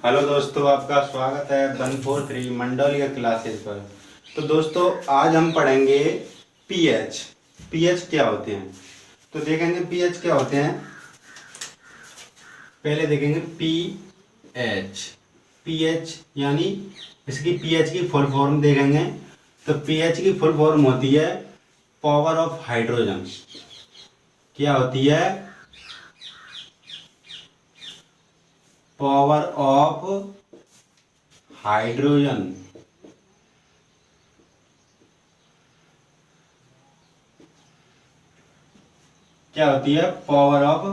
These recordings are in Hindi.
हेलो दोस्तों, आपका स्वागत है 143 मंडोलिया क्लासेस पर। तो दोस्तों, आज हम पढ़ेंगे पीएच। पीएच क्या होते हैं तो देखेंगे पीएच क्या होते हैं। पहले देखेंगे पीएच। पीएच यानी इसकी पीएच की फुल फॉर्म देखेंगे। तो पीएच की फुल फॉर्म होती है पावर ऑफ हाइड्रोजन। क्या होती है? Power of hydrogen. क्या होती है? Power of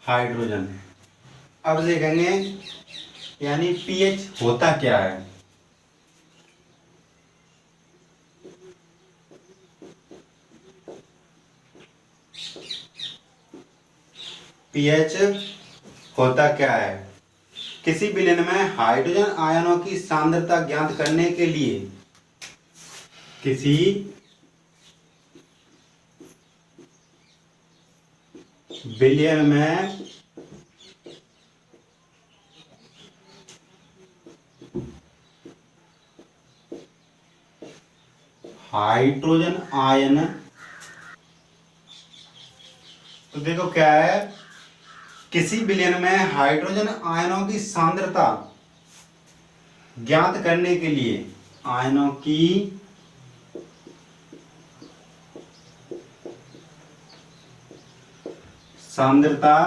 hydrogen. अब देखेंगे यानी पीएच होता क्या है। पीएच होता क्या है? किसी विलयन में हाइड्रोजन आयनों की सांद्रता ज्ञात करने के लिए किसी विलयन में हाइड्रोजन आयन, तो देखो क्या है, किसी विलयन में हाइड्रोजन आयनों की सांद्रता ज्ञात करने के लिए आयनों की सांद्रता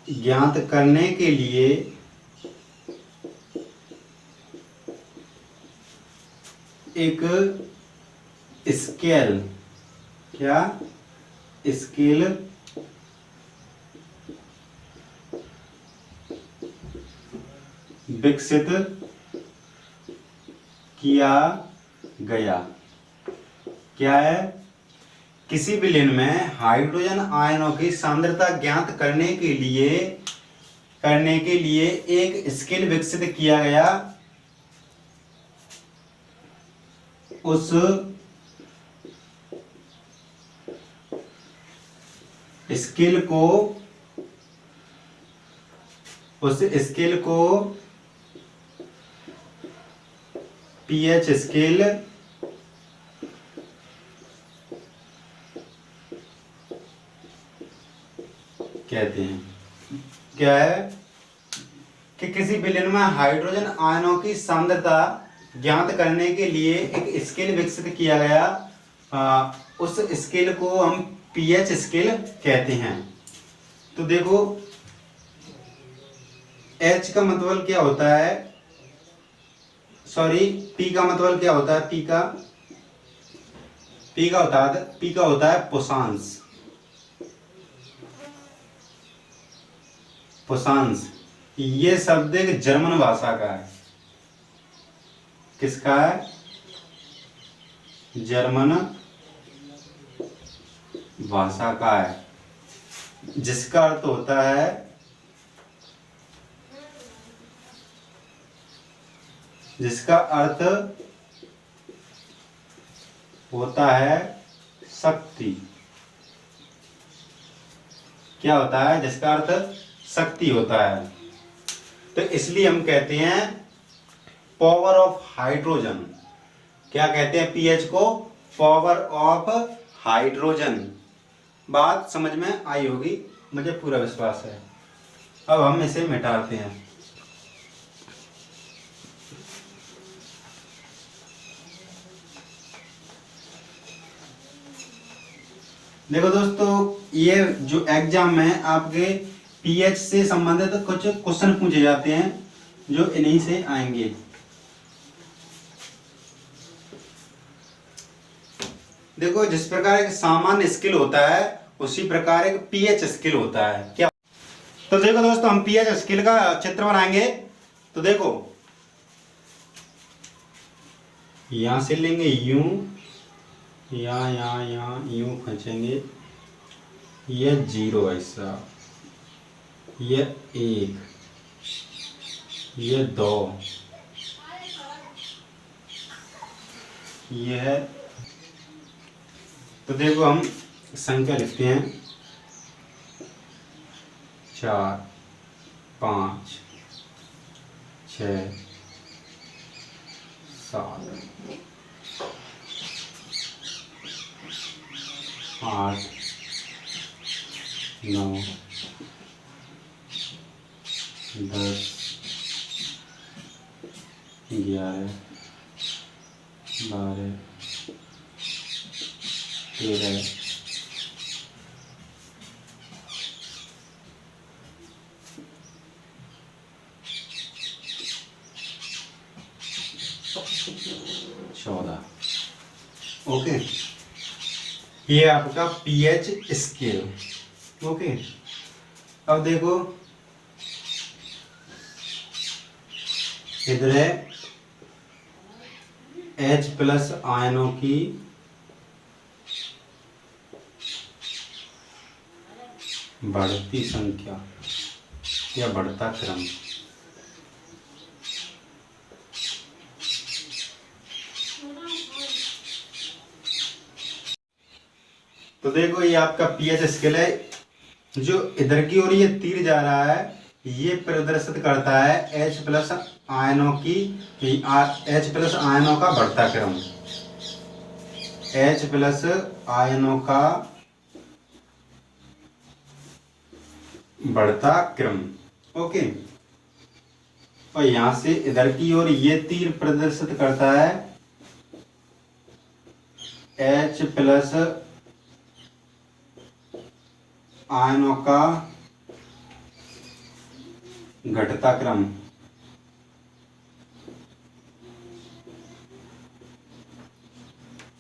ज्ञात करने के लिए एक स्केल, क्या स्केल विकसित किया गया। क्या है? किसी विलयन में हाइड्रोजन आयनों की सांद्रता ज्ञात करने के लिए एक स्केल विकसित किया गया। उस स्केल को पीएच स्केल कहते हैं। क्या है कि किसी विलयन में हाइड्रोजन आयनों की सांद्रता ज्ञात करने के लिए एक स्केल विकसित किया गया। उस स्केल को हम पीएच स्केल कहते हैं। तो देखो, H का मतलब क्या होता है, सॉरी, P का मतलब क्या होता है? P का होता है पोसांस। पोसांस ये शब्द एक जर्मन भाषा का है। किसका है? जर्मन भाषा का है, जिसका अर्थ होता है शक्ति। क्या होता है? जिसका अर्थ शक्ति होता है। तो इसलिए हम कहते हैं पावर ऑफ हाइड्रोजन। क्या कहते हैं पीएच को? Power of hydrogen. बात समझ में आई होगी, मुझे पूरा विश्वास है। अब हम इसे मिटाते हैं। देखो दोस्तों, ये जो एग्जाम में आपके पीएच से संबंधित कुछ क्वेश्चन पूछे जाते हैं जो इन्हीं से आएंगे। देखो, जिस प्रकार एक सामान्य स्केल होता है उसी प्रकार एक पीएच स्केल होता है। क्या? तो देखो दोस्तों, हम पीएच स्केल का चित्र बनाएंगे। तो देखो, यहां से लेंगे यूं, यहाँ यूं खींचेंगे, यह 0 ऐसा, यह 1, यह 2, यह। तो देखो, हम संख्या लिखते हैं 4 5 6 7 8 9 10 11 12 13 14। ओके, ये आपका पीएच स्केल। ओके, अब देखो इधर है H प्लस आयनों की बढ़ती संख्या या बढ़ता क्रम। तो देखो ये आपका पीएच स्केल है, जो इधर की ओर ये तीर जा रहा है ये प्रदर्शित करता है H प्लस आयनों की H प्लस आयनों का बढ़ता क्रम। H प्लस आयनों का बढ़ता क्रम। ओके, और यहां से इधर की ओर ये तीर प्रदर्शित करता है H प्लस आयनों का घटता क्रम।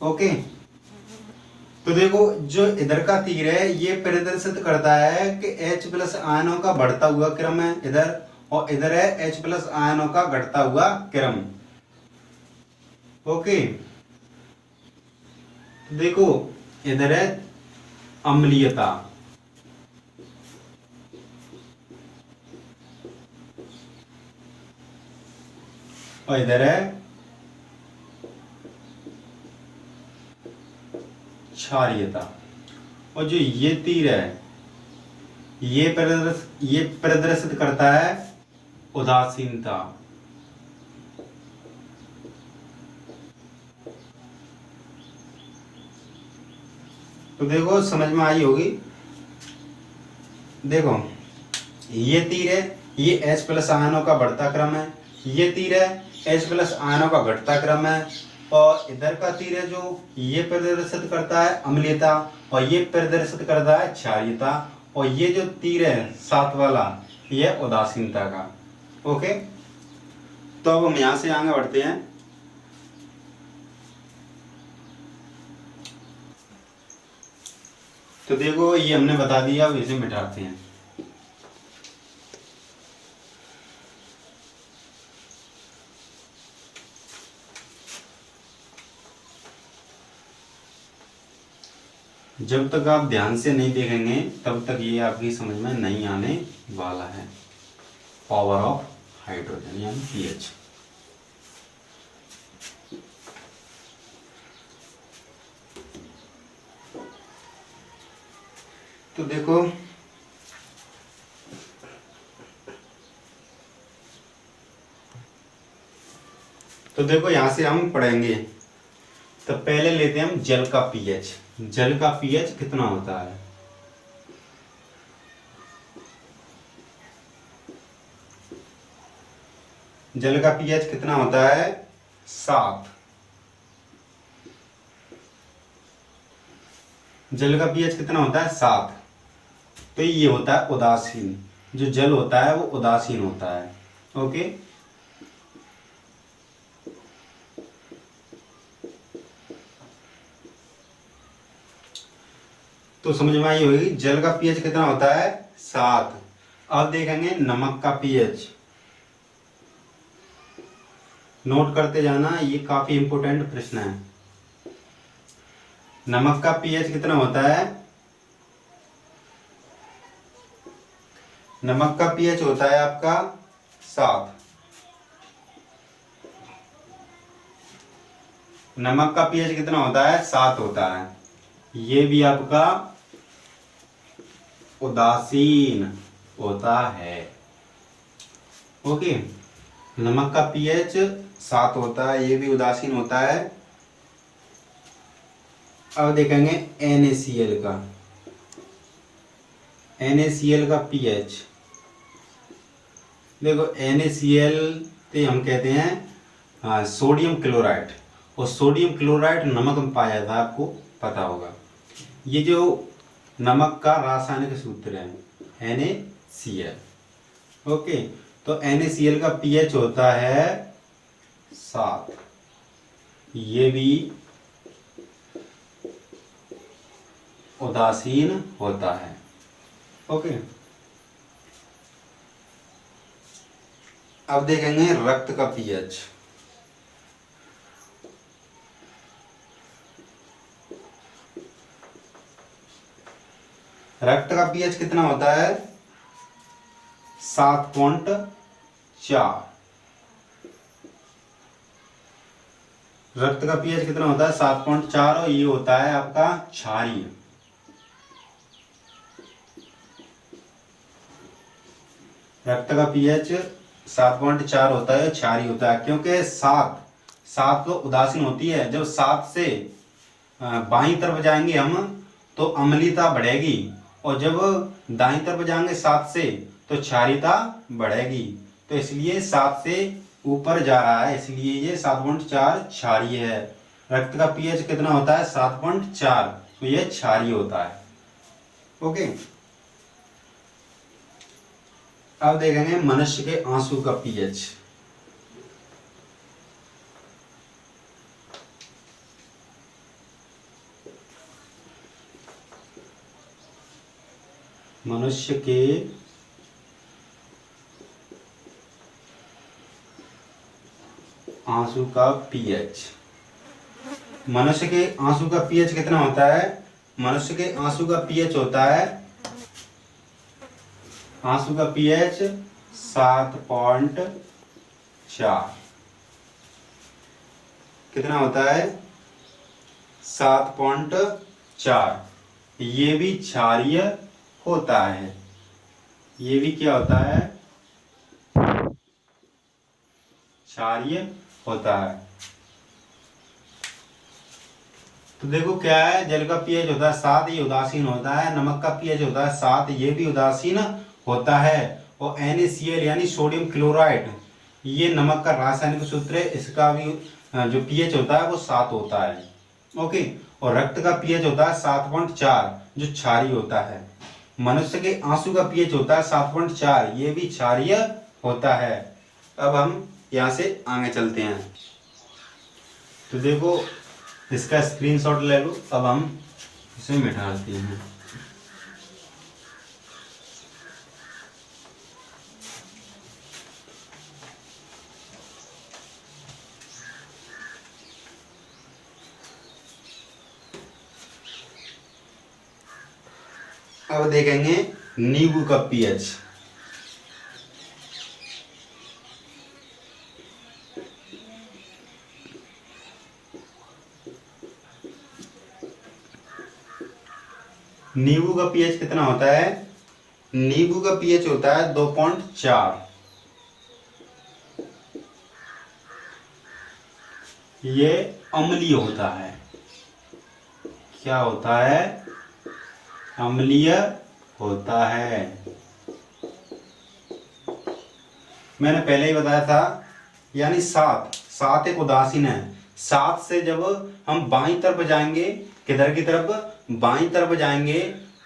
ओके, तो देखो जो इधर का तीर है ये प्रदर्शित करता है कि H प्लस आयनों का बढ़ता हुआ क्रम है इधर, और इधर है H प्लस आयनों का घटता हुआ क्रम। ओके, तो देखो इधर है अम्लीयता, और इधर है क्षारीयता, और जो ये तीर है ये प्रदर्शित करता है उदासीनता। तो देखो समझ में आई होगी। देखो ये तीर है ये H प्लस आयनों का बढ़ता क्रम है, ये तीर है H प्लस आयनों का घटता क्रम है, और इधर का तीर है जो ये प्रदर्शित करता है अम्लीयता और ये प्रदर्शित करता है क्षारीयता, और ये जो तीर है साथ वाला ये उदासीनता का। ओके, तो अब हम यहां से आगे बढ़ते हैं। तो देखो ये हमने बता दिया, अब इसे मिटाते हैं। जब तक आप ध्यान से नहीं देखेंगे तब तक ये आपकी समझ में नहीं आने वाला है। पावर ऑफ हाइड्रोजन यानी पीएच। तो देखो यहां से हम पढ़ेंगे। तो पहले लेते हैं हम जल का पीएच। जल का पीएच कितना होता है? जल का पीएच कितना होता है? 7। जल का पीएच कितना होता है? 7। तो ये होता है उदासीन। जो जल होता है वो उदासीन होता है। ओके, तो समझ में आई होगी। जल का पीएच कितना होता है? 7। अब देखेंगे नमक का पीएच। नोट करते जाना, ये काफी इंपोर्टेंट प्रश्न है। नमक का पीएच कितना होता है? नमक का पीएच होता है आपका 7। नमक का पीएच कितना होता है? 7 होता है। ये भी आपका उदासीन होता है। ओके, नमक का पीएच 7 होता है, ये भी उदासीन होता है। अब देखेंगे NaCl का, NaCl का पीएच देखो। NaCl ते हम कहते हैं सोडियम क्लोराइड, और सोडियम क्लोराइड नमक में पाया जाता है, आपको पता होगा। ये जो नमक का रासायनिक सूत्र है NaCl। ओके, तो NaCl का पीएच होता है 7, ये भी उदासीन होता है। ओके, अब देखेंगे रक्त का पीएच। रक्त का पीएच कितना होता है? 7.4। रक्त का पीएच कितना होता है? 7.4, और ये होता है आपका क्षारीय। रक्त का पीएच 7.4 होता है, क्षारीय होता है, क्योंकि 7 तो उदासीन होती है। जब 7 से बाईं तरफ जाएंगे हम तो अम्लीयता बढ़ेगी, और जब दाईं तरफ जाएंगे 7 से तो क्षारीयता बढ़ेगी। तो इसलिए 7 से ऊपर जा रहा है, इसलिए ये 7.4 क्षारीय है। रक्त का पीएच कितना होता है? 7.4, तो ये क्षारीय होता है। ओके, अब देखेंगे मनुष्य के आंसू का पीएच। मनुष्य के आंसू का पीएच, मनुष्य के आंसू का पीएच कितना होता है? मनुष्य के आंसू का पीएच होता है, आंसू का पीएच 7.4। कितना होता है? 7.4। ये भी क्षारीय होता है। ये भी क्या होता है? क्षारीय होता है। तो देखो क्या है, जल का पीएच होता है 7, ये उदासीन होता है। नमक का पीएच होता है 7, ये भी उदासीन होता है। और NaCl यानी सोडियम क्लोराइड, ये नमक का रासायनिक सूत्र है, इसका भी जो पीएच होता है वो 7 होता है। ओके, और रक्त का पीएच होता है 7.4, जो क्षारीय होता है। मनुष्य के आंसू का पीएच होता है 7.4, ये भी क्षारीय होता है। अब हम यहाँ से आगे चलते हैं। तो देखो इसका स्क्रीनशॉट ले लो। अब हम इसे मिटाते हैं। अब देखेंगे नींबू का पीएच। नींबू का पीएच कितना होता है? नींबू का पीएच होता है 2.4। ये अम्लीय होता है। क्या होता है? अम्लीय होता है। मैंने पहले ही बताया था, यानी 7 एक उदासीन है। 7 से जब हम बाईं तरफ जाएंगे, किधर की तरफ? बाईं तरफ जाएंगे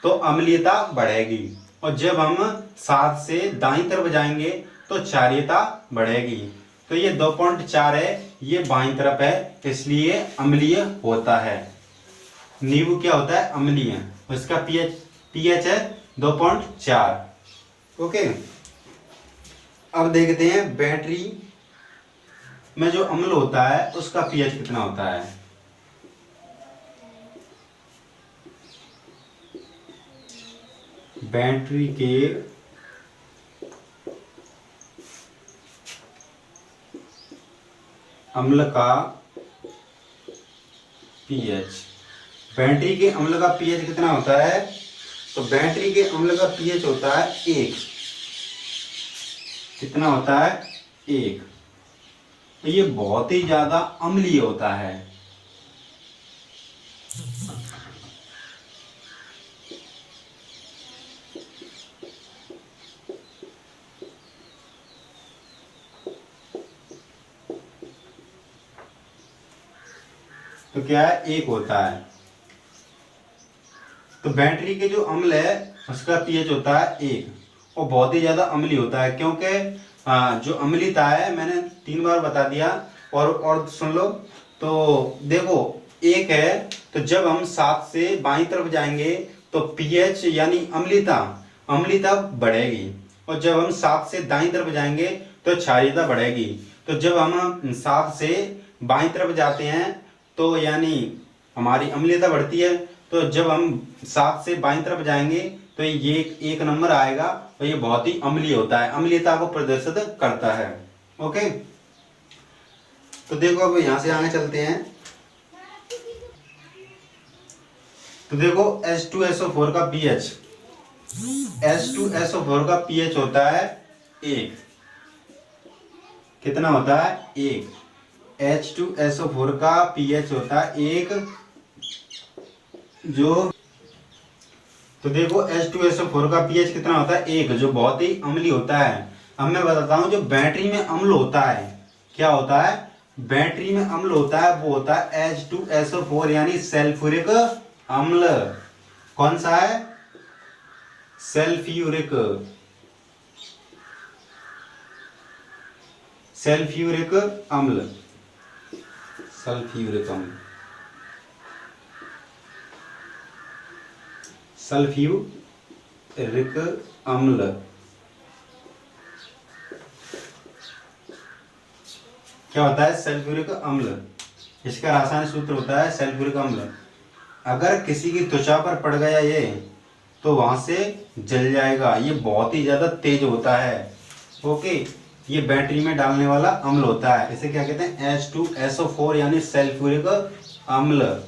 तो अम्लीयता बढ़ेगी, और जब हम 7 से दाईं तरफ जाएंगे तो क्षारीयता बढ़ेगी। तो ये 2.4 है, ये बाईं तरफ है, इसलिए अम्लीय होता है। नींबू क्या होता है? अम्लीय। उसका पीएच है 2.4। ओके, अब देखते हैं बैटरी में जो अम्ल होता है उसका पीएच कितना होता है। बैटरी के अम्ल का पीएच, कितना होता है? तो बैटरी के अम्ल का पीएच होता है 1। कितना होता है 1। तो ये बहुत ही ज्यादा अम्लीय होता है। तो क्या है 1 होता है। तो बैटरी के जो अम्ल है उसका पीएच होता है 1 और बहुत ही ज्यादा अम्लीय होता है, क्योंकि जो अम्लीयता है मैंने 3 बार बता दिया। और सुन लो, तो देखो 1 है, तो जब हम 7 से बाईं तरफ जाएंगे तो पीएच यानी अम्लीयता अम्लीयता बढ़ेगी, और जब हम 7 से दाईं तरफ जाएंगे तो क्षारीयता बढ़ेगी। तो जब हम 7 से बाईं तरफ जाते हैं तो यानी हमारी अम्लीयता बढ़ती है। तो जब हम 7 से बाईं तरफ जाएंगे तो ये 1 नंबर आएगा, और ये बहुत ही अम्लीय होता है, अम्लीयता को प्रदर्शित करता है। ओके, तो देखो अब यहां से आगे चलते हैं। तो देखो H2SO4 का पीएच, H2SO4 का पीएच होता है 1। कितना होता है 1। H2SO4 का पीएच होता है 1। जो तो देखो H2SO4 का पीएच कितना होता है 1, जो बहुत ही अम्लीय होता है। अब मैं बताता हूं जो बैटरी में अम्ल होता है, क्या होता है बैटरी में अम्ल होता है, वो होता है H2SO4 यानी सल्फ्यूरिक अम्ल। कौन सा है सल्फ्यूरिक सल्फ्यूरिक अम्ल। सल्फ्यूरिक अम्ल सल्फ्यूरिक अम्ल क्या होता है सल्फ्यूरिक अम्ल। इसका रासायनिक सूत्र होता है सल्फ्यूरिक अम्ल। अगर किसी की त्वचा पर पड़ गया ये तो वहां से जल जाएगा, ये बहुत ही ज्यादा तेज होता है। ओके, ये बैटरी में डालने वाला अम्ल होता है, इसे क्या कहते हैं H2SO4 यानी सल्फ्यूरिक अम्ल।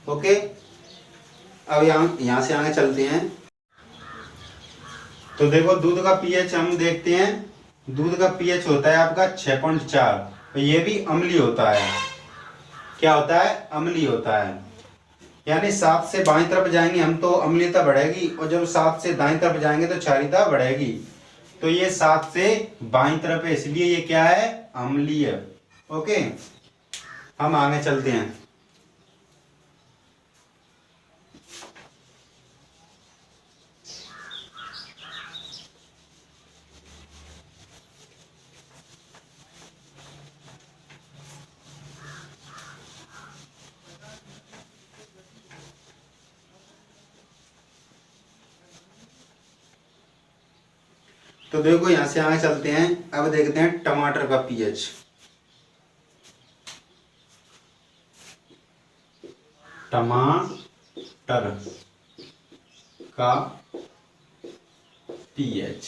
ओके, अब यहां से आगे चलते हैं। तो देखो दूध का पीएच हम देखते हैं। दूध का पीएच होता है आपका 6.4, तो ये भी अम्लीय होता है। क्या होता है अम्लीय होता है, यानी 7 से बाईं तरफ जाएंगे हम तो अम्लीयता बढ़ेगी, और जब 7 से दाईं तरफ जाएंगे तो क्षारीयता बढ़ेगी। तो ये 7 से बाईं तरफ है, इसलिए ये क्या है अम्लीय। ओके, हम आगे चलते हैं। तो देखो यहां से आगे चलते हैं। अब देखते हैं टमाटर का पीएच। टमाटर का पीएच,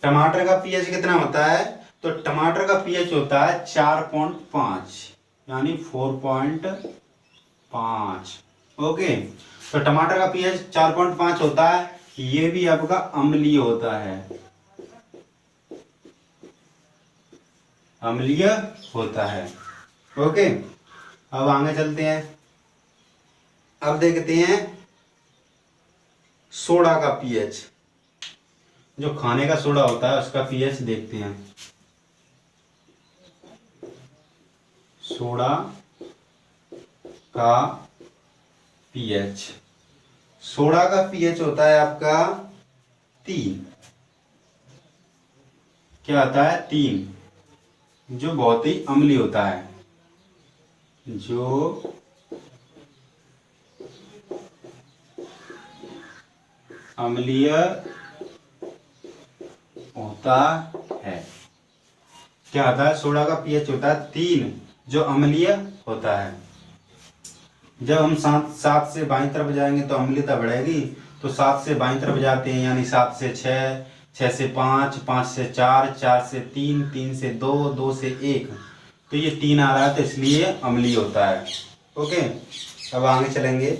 टमाटर का पीएच कितना होता है, तो टमाटर का पीएच होता है 4.5 यानी 4.5। ओके, तो टमाटर का पीएच 4.5 होता है, ये भी आपका अम्लीय होता है, अम्लीय होता है। ओके, अब आगे चलते हैं। अब देखते हैं सोडा का पीएच, जो खाने का सोडा होता है उसका पीएच देखते हैं। सोडा का पीएच, सोडा का पीएच होता है आपका 3। क्या आता है 3, जो बहुत ही अम्लीय होता है, जो अम्लीय होता है। क्या आता है सोडा का पीएच होता है 3, जो अम्लीय होता है। जब हम 7 से बाईं तरफ जाएंगे तो अम्लीयता बढ़ेगी, तो 7 से बाईं तरफ जाते हैं यानी 7 से 6, 6 से 5, 5 से 4, 4 से 3, 3 से 2, 2 से 1, तो ये 3 आ रहा है, तो इसलिए अम्लीय होता है। ओके, अब आगे चलेंगे।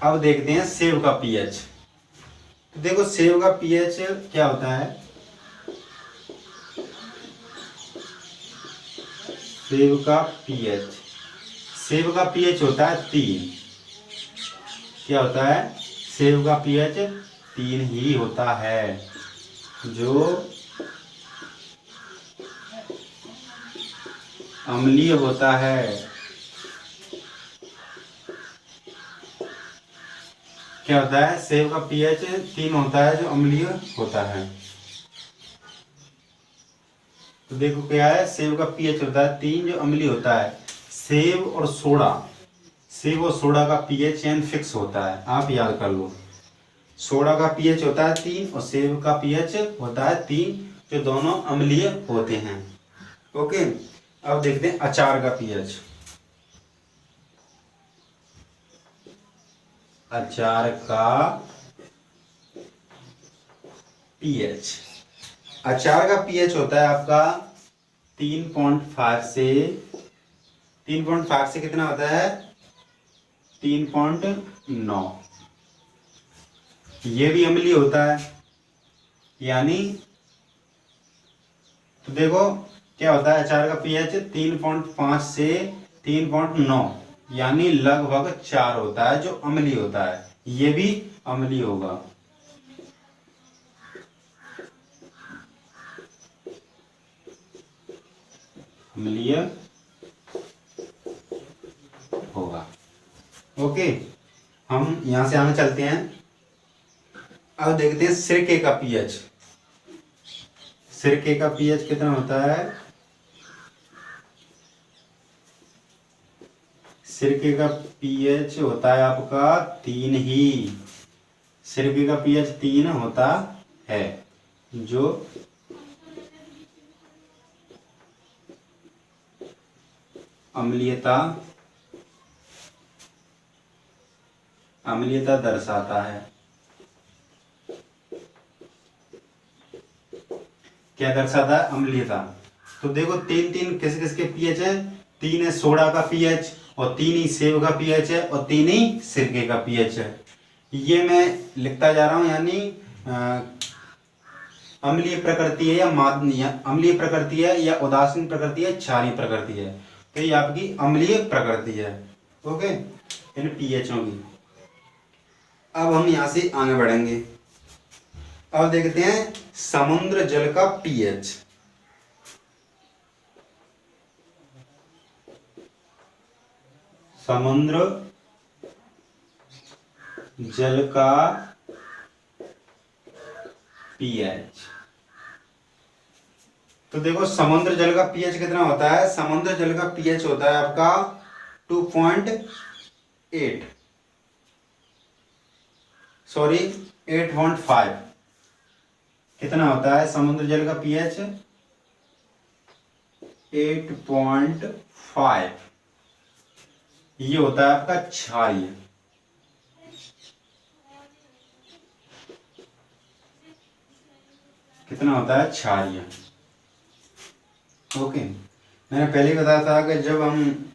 अब देखते हैं सेब का पीएच। देखो सेब का पीएच क्या होता है, सेब का पीएच होता है 3। क्या होता है, सेब का पीएच 3 ही होता है। जो अम्लीय होता है, क्या होता है, सेब का पीएच 3 होता है जो अम्लीय होता है। तो देखो क्या है, सेब का पीएच होता है 3 जो अम्लीय होता है। सेब और सोडा का पीएच एन फिक्स होता है, आप याद कर लो। सोडा का पीएच होता है 3 और सेब का पीएच होता है 3 जो दोनों अम्लीय होते हैं। ओके, अब देखते हैं अचार का पीएच। अचार का पीएच, अचार का पीएच होता है आपका 3.5 से 3.5 से कितना होता है, 3.9। ये भी अम्लीय होता है, यानी तो देखो क्या होता है, अचार का पीएच 3.5 से 3.9 यानी लगभग 4 होता है जो अम्लीय होता है। ये भी अम्लीय होगा। अम्लीय होगा। ओके, हम यहां से आगे चलते हैं। अब देखते हैं सिरके का पीएच। सिरके का पीएच कितना होता है, सिरके का पीएच होता है आपका 3 ही। सिरके का पीएच 3 होता है जो अम्लीयता दर्शाता है। क्या दर्शाता है, अम्लीयता। तो देखो 3 किस किस के पीएच है, 3 है सोडा का पीएच और 3 ही सेब का पीएच है और 3 ही सिरके का पीएच है। ये मैं लिखता जा रहा हूं, यानी अम्लीय प्रकृति है या अम्लीय प्रकृति है या उदासीन प्रकृति है, क्षारीय प्रकृति है। तो ये आपकी अम्लीय प्रकृति है। ओके, इन पीएचओ की। अब हम यहां से आगे बढ़ेंगे। अब देखते हैं समुद्र जल का पीएच। समुद्र जल का पीएच। तो देखो समुद्र जल का पीएच कितना होता है, समुद्र जल का पीएच होता है आपका 2.8 सॉरी 8.5। कितना होता है समुद्र जल का पीएच, 8.5। ये होता है आपका क्षारीय। कितना होता है, क्षारीय। ओके, मैंने पहले ही बताया था कि जब हम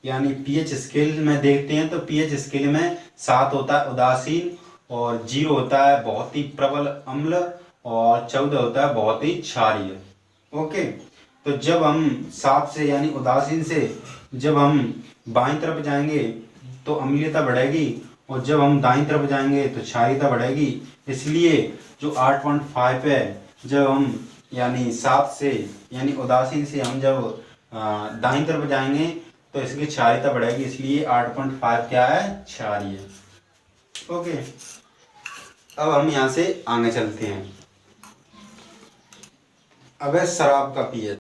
यानी पीएच स्केल में देखते हैं तो पीएच स्केल में 7 होता है उदासीन और 0 होता है बहुत ही प्रबल अम्ल और 14 होता है बहुत ही क्षारीय। ओके, तो जब हम 7 से यानी उदासीन से जब हम बाईं तरफ जाएंगे तो अम्लीयता बढ़ेगी और जब हम दाईं तरफ जाएंगे तो क्षारीयता बढ़ेगी। इसलिए जो 8.5 है, जब हम यानी 7 से यानी उदासीन से हम जब दाईं तरफ जाएंगे तो इसकी क्षारीयता बढ़ेगी, इसलिए 8.5 क्या है, क्षारीय। ओके, अब हम यहाँ से आगे चलते हैं। अब है शराब का पीएच।